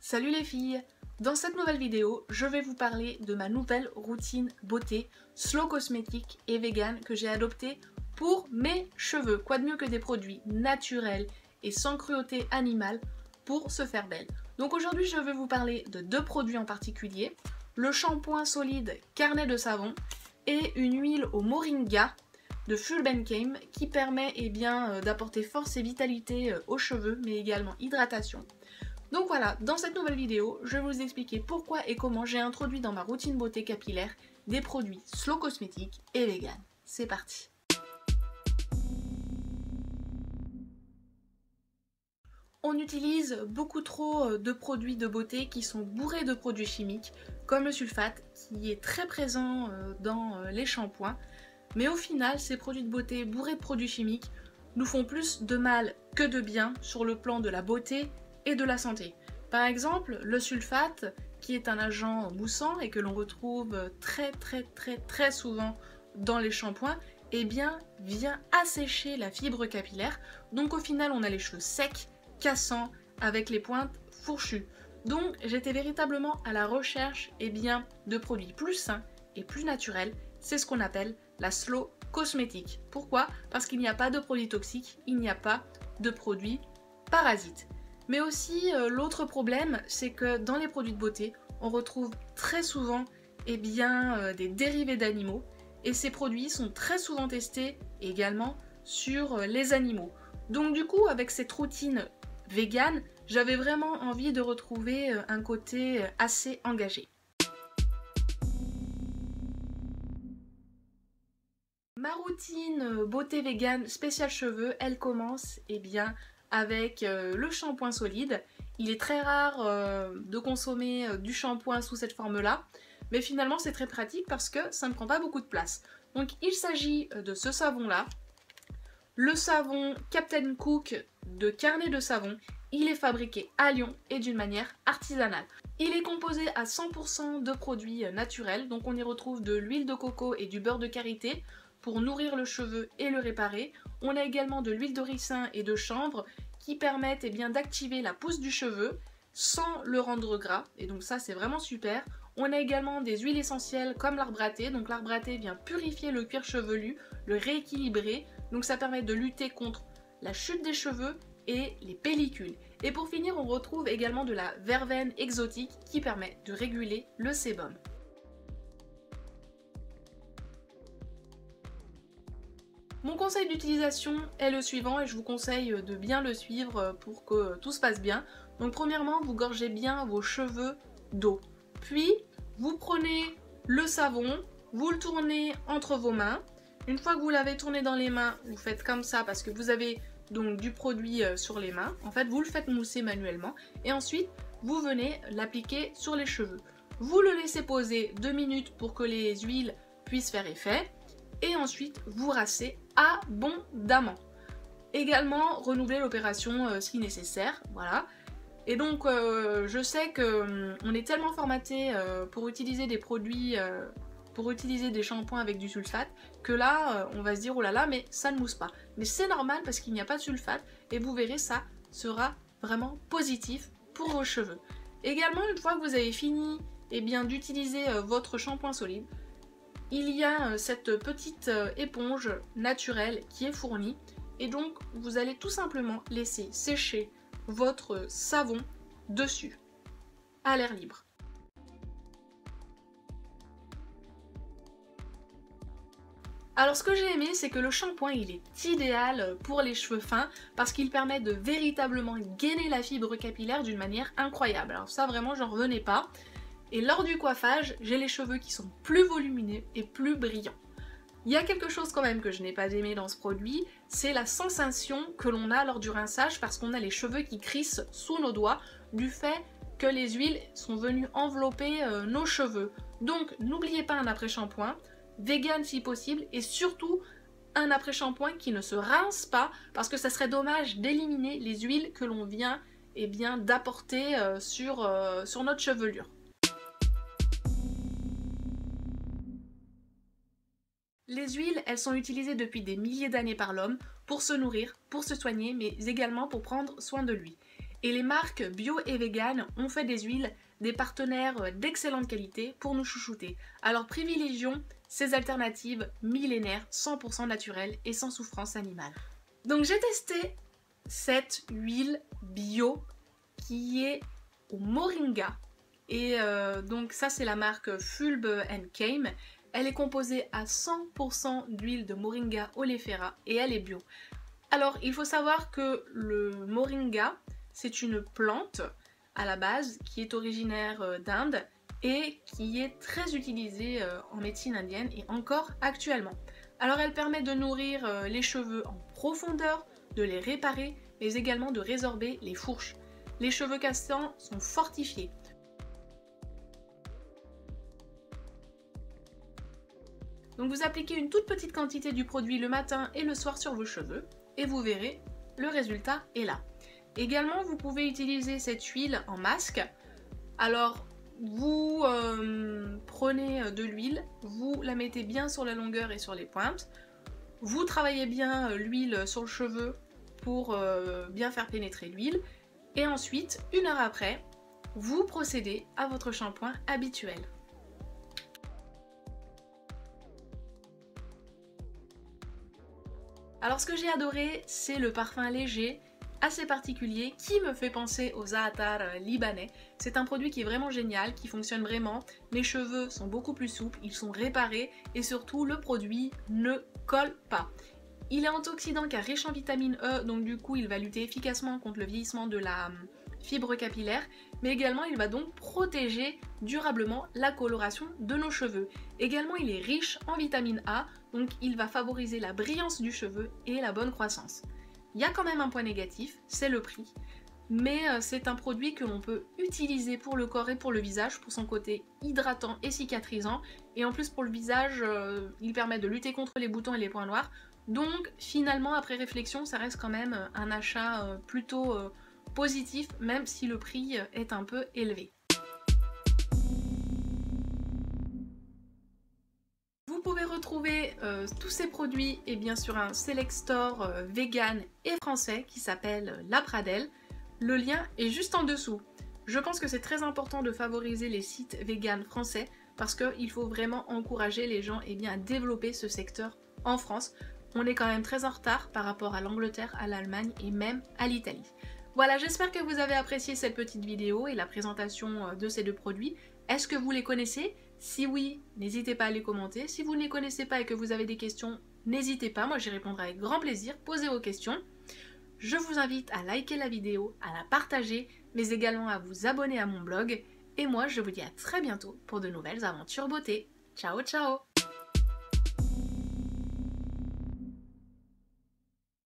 Salut les filles! Dans cette nouvelle vidéo, je vais vous parler de ma nouvelle routine beauté slow cosmétique et vegan que j'ai adoptée pour mes cheveux. Quoi de mieux que des produits naturels et sans cruauté animale pour se faire belle. Donc aujourd'hui, je vais vous parler de deux produits en particulier. Le shampoing solide carnet de savon et une huile au moringa de Fulbencame qui permet d'apporter force et vitalité aux cheveux mais également hydratation. Donc voilà, dans cette nouvelle vidéo, je vais vous expliquer pourquoi et comment j'ai introduit dans ma routine beauté capillaire des produits slow cosmétiques et vegan. C'est parti! On utilise beaucoup trop de produits de beauté qui sont bourrés de produits chimiques, comme le sulfate, qui est très présent dans les shampoings. Mais au final, ces produits de beauté bourrés de produits chimiques nous font plus de mal que de bien sur le plan de la beauté et de la santé. Par exemple, le sulfate, qui est un agent moussant et que l'on retrouve très souvent dans les shampoings, vient assécher la fibre capillaire. Donc au final, on a les cheveux secs, cassants, avec les pointes fourchues. Donc j'étais véritablement à la recherche de produits plus sains et plus naturels. C'est ce qu'on appelle la slow cosmétique. Pourquoi? Parce qu'il n'y a pas de produits toxiques, il n'y a pas de produits parasites. Mais aussi l'autre problème, c'est que dans les produits de beauté, on retrouve très souvent des dérivés d'animaux et ces produits sont très souvent testés également sur les animaux. Donc du coup, avec cette routine vegan, j'avais vraiment envie de retrouver un côté assez engagé. Ma routine beauté vegan spécial cheveux, elle commence avec le shampoing solide. Il est très rare de consommer du shampoing sous cette forme-là, mais finalement c'est très pratique parce que ça ne prend pas beaucoup de place. Donc il s'agit de ce savon-là, le savon Captain Cook de carnet de savon. Il est fabriqué à Lyon et d'une manière artisanale. Il est composé à 100% de produits naturels, donc on y retrouve de l'huile de coco et du beurre de karité pour nourrir le cheveu et le réparer. On a également de l'huile de ricin et de chanvre qui permettent d'activer la pousse du cheveu sans le rendre gras, et donc ça c'est vraiment super. On a également des huiles essentielles comme l'arbre à thé, donc l'arbre à thé vient purifier le cuir chevelu, le rééquilibrer, donc ça permet de lutter contre la chute des cheveux et les pellicules. Et pour finir, on retrouve également de la verveine exotique qui permet de réguler le sébum. Mon conseil d'utilisation est le suivant et je vous conseille de bien le suivre pour que tout se passe bien. Donc premièrement, vous gorgez bien vos cheveux d'eau. Puis, vous prenez le savon, vous le tournez entre vos mains. Une fois que vous l'avez tourné dans les mains, vous faites comme ça parce que vous avez donc du produit sur les mains. En fait, vous le faites mousser manuellement et ensuite, vous venez l'appliquer sur les cheveux. Vous le laissez poser 2 minutes pour que les huiles puissent faire effet et ensuite, vous rassez abondamment. Également, renouveler l'opération si nécessaire, voilà. Et donc, je sais qu'on est tellement formaté pour utiliser des produits, pour utiliser des shampoings avec du sulfate, que là, on va se dire, oh là là, mais ça ne mousse pas. Mais c'est normal parce qu'il n'y a pas de sulfate, et vous verrez, ça sera vraiment positif pour vos cheveux. Également, une fois que vous avez fini d'utiliser votre shampoing solide, il y a cette petite éponge naturelle qui est fournie, et donc vous allez tout simplement laisser sécher votre savon dessus, à l'air libre. Alors ce que j'ai aimé, c'est que le shampoing il est idéal pour les cheveux fins parce qu'il permet de véritablement gainer la fibre capillaire d'une manière incroyable. Alors ça vraiment j'en revenais pas. Et lors du coiffage, j'ai les cheveux qui sont plus volumineux et plus brillants. Il y a quelque chose quand même que je n'ai pas aimé dans ce produit, c'est la sensation que l'on a lors du rinçage parce qu'on a les cheveux qui crissent sous nos doigts du fait que les huiles sont venues envelopper nos cheveux. Donc n'oubliez pas un après-shampoing, vegan si possible, et surtout un après-shampoing qui ne se rince pas parce que ça serait dommage d'éliminer les huiles que l'on vient d'apporter sur notre chevelure. Les huiles, elles sont utilisées depuis des milliers d'années par l'homme pour se nourrir, pour se soigner, mais également pour prendre soin de lui. Et les marques bio et vegan ont fait des huiles des partenaires d'excellente qualité pour nous chouchouter. Alors privilégions ces alternatives millénaires 100% naturelles et sans souffrance animale. Donc j'ai testé cette huile bio qui est au moringa. Et donc ça c'est la marque Fulb & Keim. Elle est composée à 100% d'huile de moringa oleifera et elle est bio. Alors il faut savoir que le moringa c'est une plante à la base qui est originaire d'Inde et qui est très utilisée en médecine indienne et encore actuellement. Alors elle permet de nourrir les cheveux en profondeur, de les réparer, mais également de résorber les fourches. Les cheveux cassants sont fortifiés. Donc vous appliquez une toute petite quantité du produit le matin et le soir sur vos cheveux et vous verrez, le résultat est là. Également, vous pouvez utiliser cette huile en masque. Alors, vous prenez de l'huile, vous la mettez bien sur la longueur et sur les pointes. Vous travaillez bien l'huile sur le cheveu pour bien faire pénétrer l'huile. Et ensuite, 1 heure après, vous procédez à votre shampoing habituel. Alors ce que j'ai adoré, c'est le parfum léger, assez particulier, qui me fait penser aux za'atar libanais. C'est un produit qui est vraiment génial, qui fonctionne vraiment. Les cheveux sont beaucoup plus souples, ils sont réparés et surtout le produit ne colle pas. Il est antioxydant car riche en vitamine E, donc du coup il va lutter efficacement contre le vieillissement de la fibre capillaire, mais également il va donc protéger durablement la coloration de nos cheveux. Également il est riche en vitamine A, donc il va favoriser la brillance du cheveu et la bonne croissance. Il y a quand même un point négatif, c'est le prix, mais c'est un produit que l'on peut utiliser pour le corps et pour le visage, pour son côté hydratant et cicatrisant, et en plus pour le visage, il permet de lutter contre les boutons et les points noirs. Donc finalement, après réflexion, ça reste quand même un achat plutôt positif, même si le prix est un peu élevé. Vous pouvez retrouver tous ces produits sur un select store vegan et français qui s'appelle La Pradelle. Le lien est juste en dessous. Je pense que c'est très important de favoriser les sites vegan français parce qu'il faut vraiment encourager les gens à développer ce secteur en France. On est quand même très en retard par rapport à l'Angleterre, à l'Allemagne et même à l'Italie. Voilà, j'espère que vous avez apprécié cette petite vidéo et la présentation de ces deux produits. Est-ce que vous les connaissez? Si oui, n'hésitez pas à les commenter. Si vous ne les connaissez pas et que vous avez des questions, n'hésitez pas, moi j'y répondrai avec grand plaisir. Posez vos questions. Je vous invite à liker la vidéo, à la partager, mais également à vous abonner à mon blog. Et moi, je vous dis à très bientôt pour de nouvelles aventures beauté. Ciao, ciao!